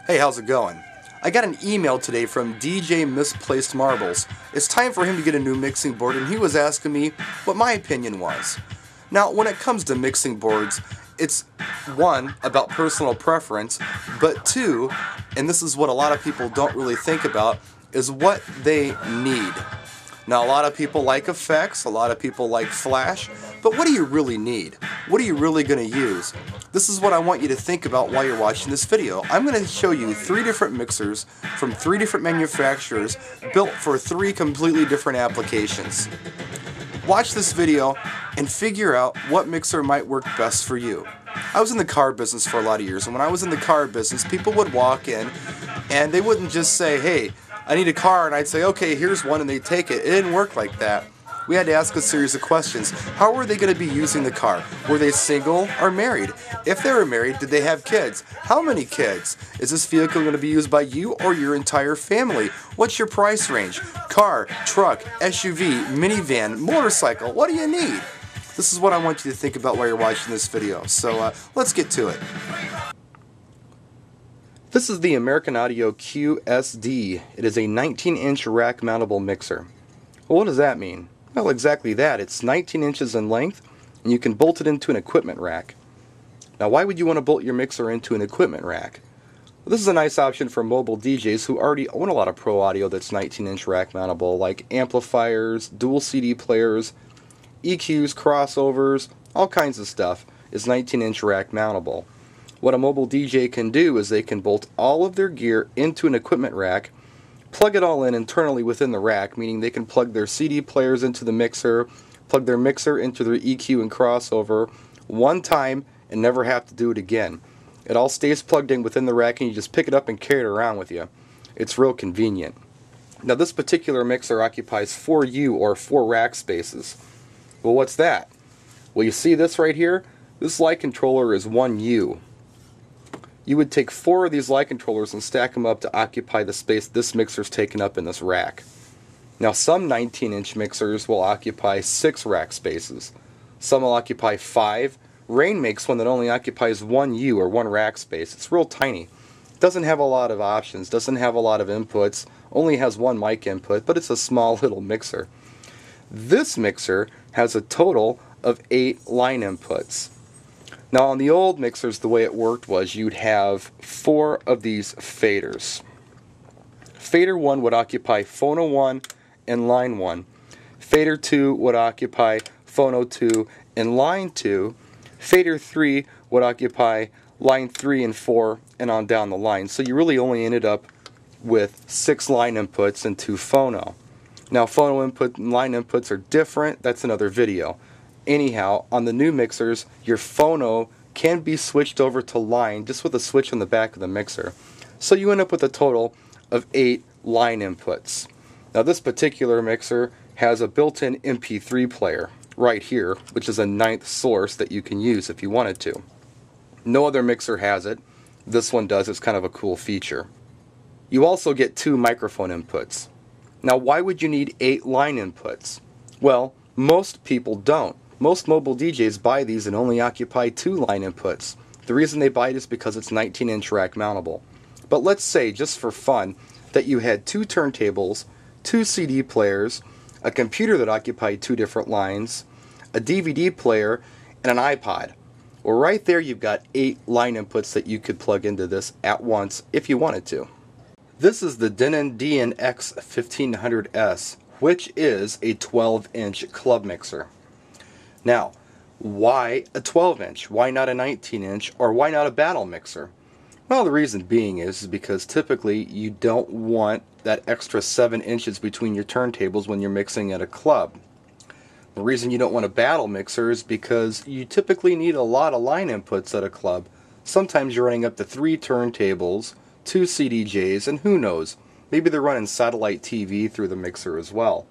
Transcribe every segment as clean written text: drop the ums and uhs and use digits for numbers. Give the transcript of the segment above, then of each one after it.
Hey, how's it going? I got an email today from DJ Misplaced Marbles. It's time for him to get a new mixing board, and he was asking me what my opinion was. Now, when it comes to mixing boards, it's one, about personal preference, but two, and this is what a lot of people don't really think about, is what they need. Now, a lot of people like effects, a lot of people like flash, but what do you really need? What are you really going to use? This is what I want you to think about while you're watching this video. I'm going to show you 3 different mixers from 3 different manufacturers built for 3 completely different applications. Watch this video and figure out what mixer might work best for you. I was in the car business for a lot of years, and when I was in the car business, people would walk in and they wouldn't just say, hey, I need a car, and I'd say, okay, here's one, and they'd take it. It didn't work like that. We had to ask a series of questions. How were they going to be using the car? Were they single or married? If they were married, did they have kids? How many kids? Is this vehicle going to be used by you or your entire family? What's your price range? Car, truck, SUV, minivan, motorcycle, what do you need? This is what I want you to think about while you're watching this video. So let's get to it. This is the American Audio QSD. It is a 19-inch rack mountable mixer. Well, what does that mean? Well, exactly that. It's 19 inches in length, and you can bolt it into an equipment rack. Now, why would you want to bolt your mixer into an equipment rack? Well, this is a nice option for mobile DJs who already own a lot of pro audio that's 19-inch rack mountable, like amplifiers, dual CD players, EQs, crossovers, all kinds of stuff is 19-inch rack mountable. What a mobile DJ can do is they can bolt all of their gear into an equipment rack, plug it all in internally within the rack, meaning they can plug their CD players into the mixer, plug their mixer into their EQ and crossover one time and never have to do it again. It all stays plugged in within the rack and you just pick it up and carry it around with you. It's real convenient. Now, this particular mixer occupies 4 U or 4 rack spaces. Well, what's that? Well, you see this right here? This light controller is 1 U. You would take 4 of these light controllers and stack them up to occupy the space this mixer's taken up in this rack. Now, some 19-inch mixers will occupy 6 rack spaces. Some will occupy 5. Rain makes one that only occupies 1 U or 1 rack space. It's real tiny. Doesn't have a lot of options, doesn't have a lot of inputs, only has 1 mic input, but it's a small little mixer. This mixer has a total of 8 line inputs. Now, on the old mixers, the way it worked was you'd have 4 of these faders. Fader 1 would occupy phono 1 and line 1. Fader 2 would occupy phono 2 and line 2. Fader 3 would occupy line 3 and 4 and on down the line. So you really only ended up with 6 line inputs and 2 phono. Now, phono input and line inputs are different. That's another video. Anyhow, on the new mixers, your phono can be switched over to line just with a switch on the back of the mixer. So you end up with a total of 8 line inputs. Now, this particular mixer has a built-in MP3 player right here, which is a 9th source that you can use if you wanted to. No other mixer has it. This one does. It's kind of a cool feature. You also get 2 microphone inputs. Now, why would you need 8 line inputs? Well, most people don't. Most mobile DJs buy these and only occupy 2 line inputs. The reason they buy it is because it's 19-inch rack mountable. But let's say, just for fun, that you had 2 turntables, 2 CD players, a computer that occupied 2 different lines, a DVD player, and an iPod. Well, right there you've got 8 line inputs that you could plug into this at once if you wanted to. This is the Denon DN-X1500S, which is a 12-inch club mixer. Now, why a 12-inch? Why not a 19-inch? Or why not a battle mixer? Well, the reason being is because typically you don't want that extra 7 inches between your turntables when you're mixing at a club. The reason you don't want a battle mixer is because you typically need a lot of line inputs at a club. Sometimes you're running up to 3 turntables, 2 CDJs, and who knows, maybe they're running satellite TV through the mixer as well.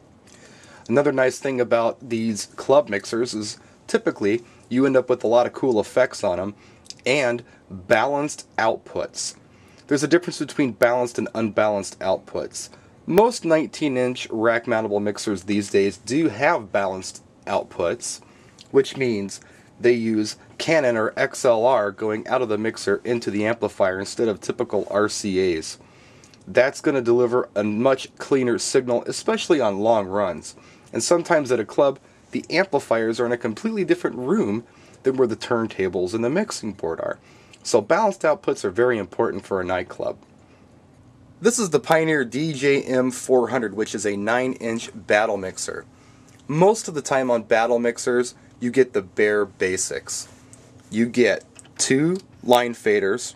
Another nice thing about these club mixers is typically you end up with a lot of cool effects on them and balanced outputs. There's a difference between balanced and unbalanced outputs. Most 19-inch rack mountable mixers these days do have balanced outputs, which means they use Canon or XLR going out of the mixer into the amplifier instead of typical RCAs. That's going to deliver a much cleaner signal, especially on long runs. And sometimes at a club, the amplifiers are in a completely different room than where the turntables and the mixing board are. So balanced outputs are very important for a nightclub. This is the Pioneer DJM400, which is a 9-inch battle mixer. Most of the time on battle mixers, you get the bare basics. You get 2 line faders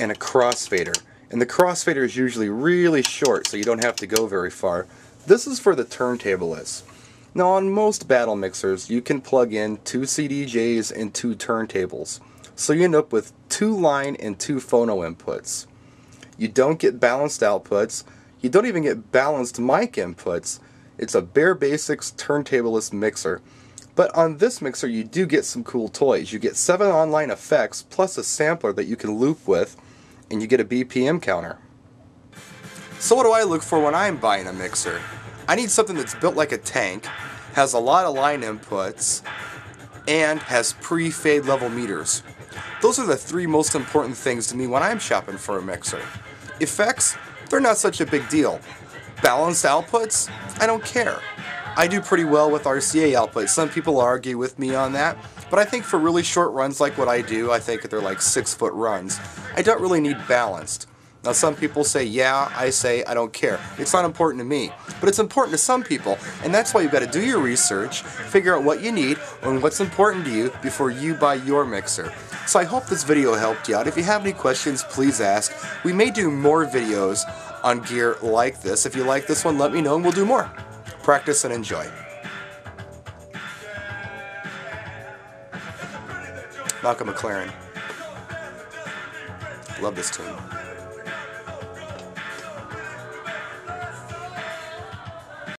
and a crossfader. And the crossfader is usually really short, so you don't have to go very far. This is for the turntablists. Now on most battle mixers, you can plug in 2 CDJs and 2 turntables. So you end up with 2 line and 2 phono inputs. You don't get balanced outputs. You don't even get balanced mic inputs. It's a bare basics turntablist mixer. But on this mixer you do get some cool toys. You get 7 online effects plus a sampler that you can loop with, and you get a BPM counter. So what do I look for when I'm buying a mixer? I need something that's built like a tank, has a lot of line inputs, and has pre-fade level meters. Those are the 3 most important things to me when I'm shopping for a mixer. Effects, they're not such a big deal. Balanced outputs, I don't care. I do pretty well with RCA outputs. Some people argue with me on that, but I think for really short runs like what I do, I think they're like 6-foot runs, I don't really need balanced. Now some people say yeah, I say I don't care. It's not important to me, but it's important to some people, and that's why you've got to do your research, figure out what you need and what's important to you before you buy your mixer. So I hope this video helped you out. If you have any questions, please ask. We may do more videos on gear like this. If you like this one, let me know and we'll do more. Practice and enjoy. Malcolm McLaren. Love this tune.